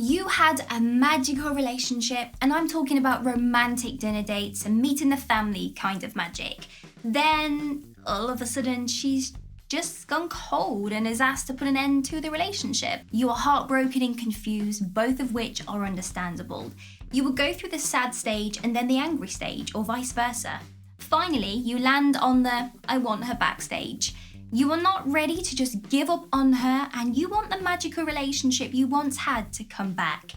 You had a magical relationship, and I'm talking about romantic dinner dates and meeting the family kind of magic. Then, all of a sudden, she's just gone cold and is asked to put an end to the relationship. You are heartbroken and confused, both of which are understandable. You will go through the sad stage and then the angry stage, or vice versa. Finally, you land on the I want her back stage. You are not ready to just give up on her, and you want the magical relationship you once had to come back.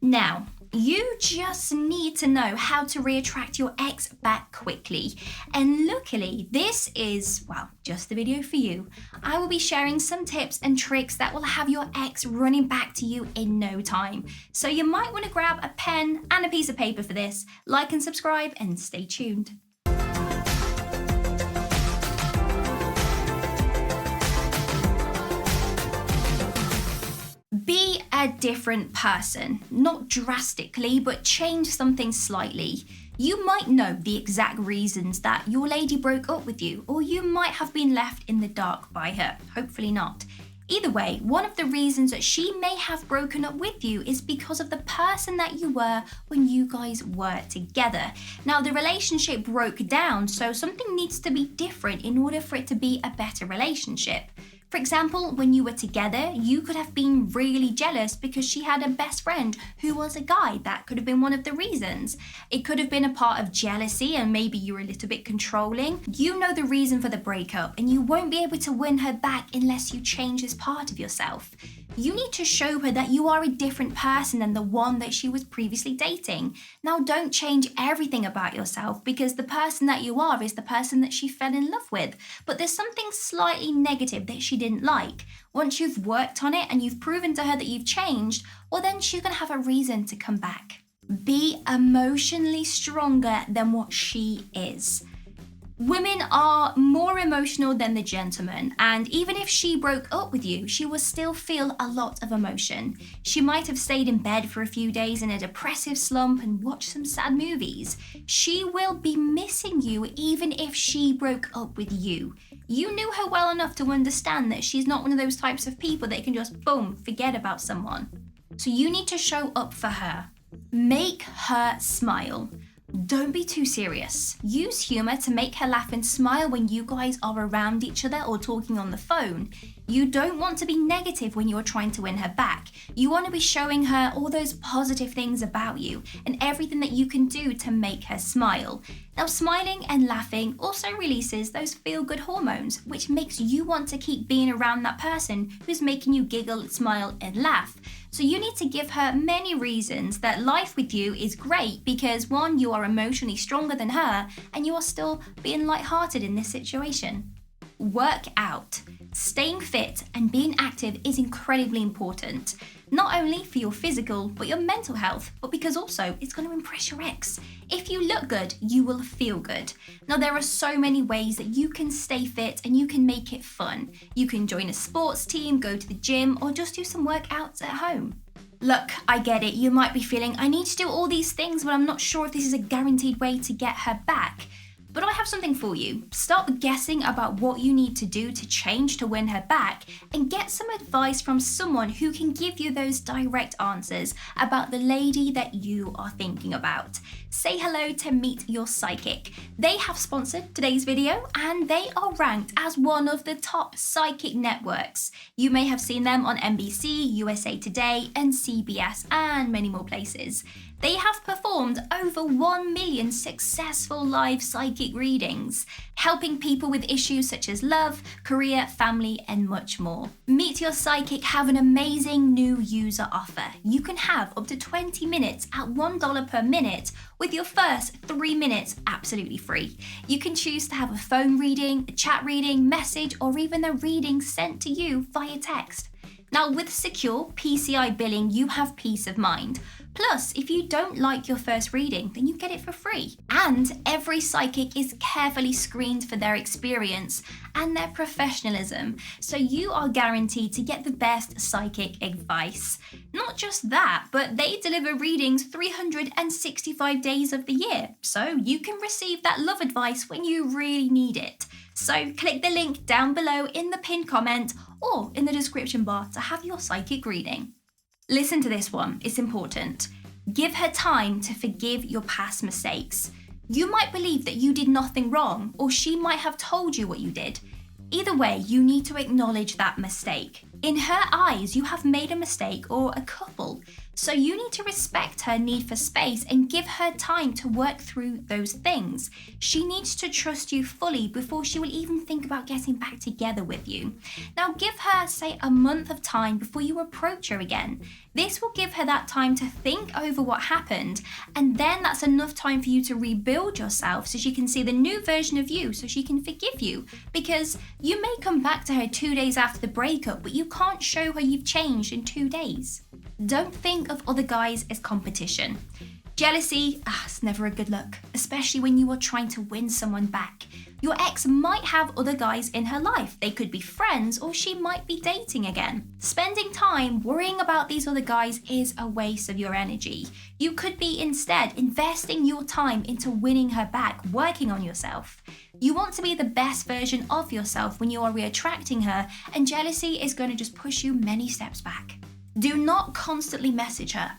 Now, you just need to know how to reattract your ex back quickly. And luckily, this is, well, just the video for you. I will be sharing some tips and tricks that will have your ex running back to you in no time. So you might want to grab a pen and a piece of paper for this. Like and subscribe and stay tuned. Be a different person, not drastically, but change something slightly. You might know the exact reasons that your lady broke up with you, or you might have been left in the dark by her. Hopefully not. Either way, one of the reasons that she may have broken up with you is because of the person that you were when you guys were together. Now, the relationship broke down, so something needs to be different in order for it to be a better relationship. For example, when you were together, you could have been really jealous because she had a best friend who was a guy. That could have been one of the reasons. It could have been a part of jealousy, and maybe you were a little bit controlling. You know the reason for the breakup, and you won't be able to win her back unless you change this part of yourself. You need to show her that you are a different person than the one that she was previously dating. Now, don't change everything about yourself, because the person that you are is the person that she fell in love with. But there's something slightly negative that she didn't like. Once you've worked on it and you've proven to her that you've changed, well, then she's going to have a reason to come back. Be emotionally stronger than what she is. Women are more emotional than the gentleman, and even if she broke up with you, she will still feel a lot of emotion. She might have stayed in bed for a few days in a depressive slump and watched some sad movies. She will be missing you even if she broke up with you. You knew her well enough to understand that she's not one of those types of people that can just, boom, forget about someone. So you need to show up for her. Make her smile. Don't be too serious. Use humor to make her laugh and smile when you guys are around each other or talking on the phone. You don't want to be negative when you're trying to win her back. You want to be showing her all those positive things about you and everything that you can do to make her smile. Now, smiling and laughing also releases those feel-good hormones, which makes you want to keep being around that person who's making you giggle, smile, and laugh. So you need to give her many reasons that life with you is great because, one, you are emotionally stronger than her and you are still being lighthearted in this situation. Work out. Staying fit and being active is incredibly important, not only for your physical but your mental health, but because also it's going to impress your ex. If you look good, you will feel good. Now, there are so many ways that you can stay fit and you can make it fun. You can join a sports team, go to the gym, or just do some workouts at home. Look, I get it. You might be feeling, I need to do all these things, but I'm not sure if this is a guaranteed way to get her back. But I have something for you. Stop guessing about what you need to do to change to win her back and get some advice from someone who can give you those direct answers about the lady that you are thinking about. Say hello to Meet Your Psychic. They have sponsored today's video and they are ranked as one of the top psychic networks. You may have seen them on NBC, USA Today, and CBS, and many more places. They have performed over 1 million successful live psychic readings, helping people with issues such as love, career, family, and much more. Meet Your Psychic have an amazing new user offer. You can have up to 20 minutes at $1 per minute, with your first 3 minutes absolutely free. You can choose to have a phone reading, a chat reading, message, or even a reading sent to you via text. Now, with secure PCI billing, you have peace of mind. Plus, if you don't like your first reading, then you get it for free. And every psychic is carefully screened for their experience and their professionalism, so you are guaranteed to get the best psychic advice. Not just that, but they deliver readings 365 days of the year, so you can receive that love advice when you really need it. So click the link down below in the pinned comment or in the description bar to have your psychic reading. Listen to this one, it's important. Give her time to forgive your past mistakes. You might believe that you did nothing wrong, or she might have told you what you did. Either way, you need to acknowledge that mistake. In her eyes, you have made a mistake or a couple, so you need to respect her need for space and give her time to work through those things. She needs to trust you fully before she will even think about getting back together with you. Now give her, say, a month of time before you approach her again. This will give her that time to think over what happened, and then that's enough time for you to rebuild yourself so she can see the new version of you, so she can forgive you. Because you may come back to her 2 days after the breakup, but you can't show her you've changed in 2 days. Don't think of other guys as competition. Jealousy, it's never a good look, especially when you are trying to win someone back. Your ex might have other guys in her life. They could be friends, or she might be dating again. Spending time worrying about these other guys is a waste of your energy. You could be instead investing your time into winning her back, working on yourself. You want to be the best version of yourself when you are reattracting her, and jealousy is going to just push you many steps back. Do not constantly message her.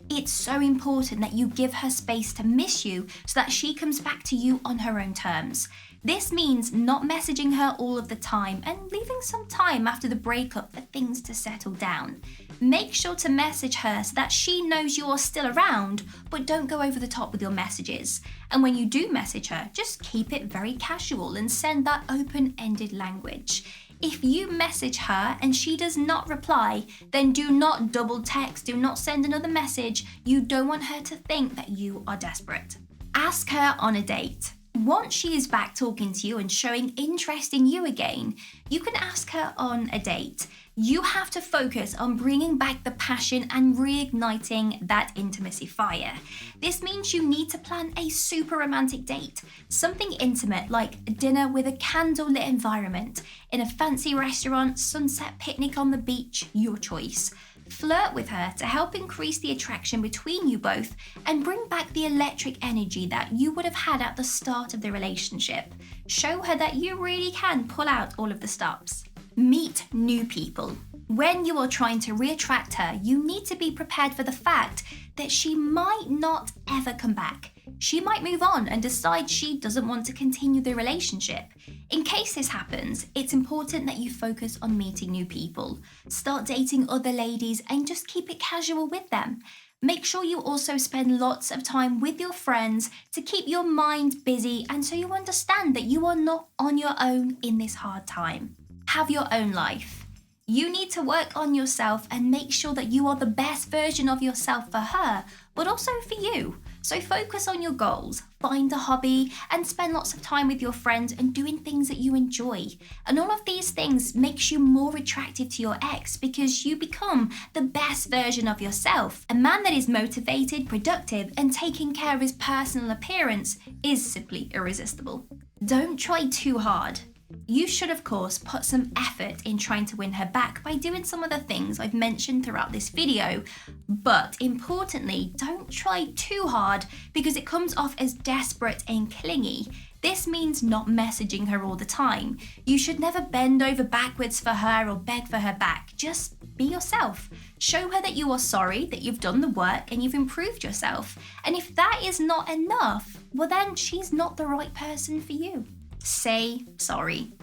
It's so important that you give her space to miss you so that she comes back to you on her own terms. This means not messaging her all of the time and leaving some time after the breakup for things to settle down. Make sure to message her so that she knows you are still around, but don't go over the top with your messages. And when you do message her, just keep it very casual and send that open-ended language. If you message her and she does not reply, then do not double text, do not send another message. You don't want her to think that you are desperate. Ask her on a date. Once she is back talking to you and showing interest in you again, you can ask her on a date. You have to focus on bringing back the passion and reigniting that intimacy fire. This means you need to plan a super romantic date, something intimate like dinner with a candlelit environment, in a fancy restaurant, sunset picnic on the beach, your choice. Flirt with her to help increase the attraction between you both and bring back the electric energy that you would have had at the start of the relationship. Show her that you really can pull out all of the stops. Meet new people. When you are trying to reattract her, you need to be prepared for the fact that she might not ever come back. She might move on and decide she doesn't want to continue the relationship. In case this happens, it's important that you focus on meeting new people. Start dating other ladies and just keep it casual with them. Make sure you also spend lots of time with your friends to keep your mind busy and so you understand that you are not on your own in this hard time. Have your own life. You need to work on yourself and make sure that you are the best version of yourself for her, but also for you. So focus on your goals, find a hobby, and spend lots of time with your friends and doing things that you enjoy. And all of these things makes you more attractive to your ex because you become the best version of yourself. A man that is motivated, productive, and taking care of his personal appearance is simply irresistible. Don't try too hard. You should, of course, put some effort in trying to win her back by doing some of the things I've mentioned throughout this video. But importantly, don't try too hard because it comes off as desperate and clingy. This means not messaging her all the time. You should never bend over backwards for her or beg for her back. Just be yourself. Show her that you are sorry, that you've done the work and you've improved yourself. And if that is not enough, well then she's not the right person for you. Say sorry.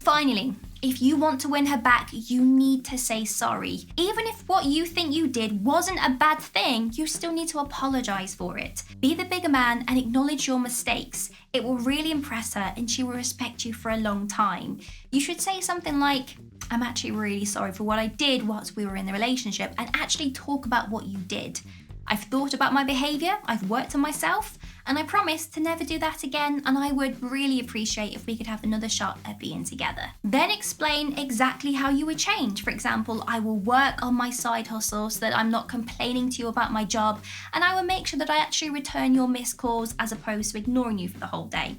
Finally, if you want to win her back, you need to say sorry. Even if what you think you did wasn't a bad thing, you still need to apologize for it. Be the bigger man and acknowledge your mistakes. It will really impress her and she will respect you for a long time. You should say something like, I'm actually really sorry for what I did whilst we were in the relationship, and actually talk about what you did. I've thought about my behaviour, I've worked on myself, and I promise to never do that again, and I would really appreciate if we could have another shot at being together. Then explain exactly how you would change. For example, I will work on my side hustle so that I'm not complaining to you about my job, and I will make sure that I actually return your missed calls as opposed to ignoring you for the whole day.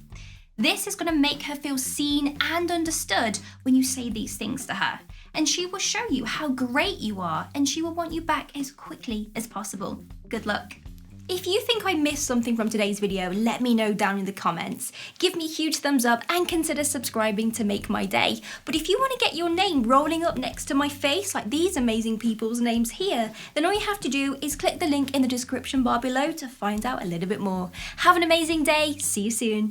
This is going to make her feel seen and understood when you say these things to her. And she will show you how great you are and she will want you back as quickly as possible. Good luck. If you think I missed something from today's video, let me know down in the comments. Give me a huge thumbs up and consider subscribing to make my day. But if you want to get your name rolling up next to my face like these amazing people's names here, then all you have to do is click the link in the description bar below to find out a little bit more. Have an amazing day. See you soon.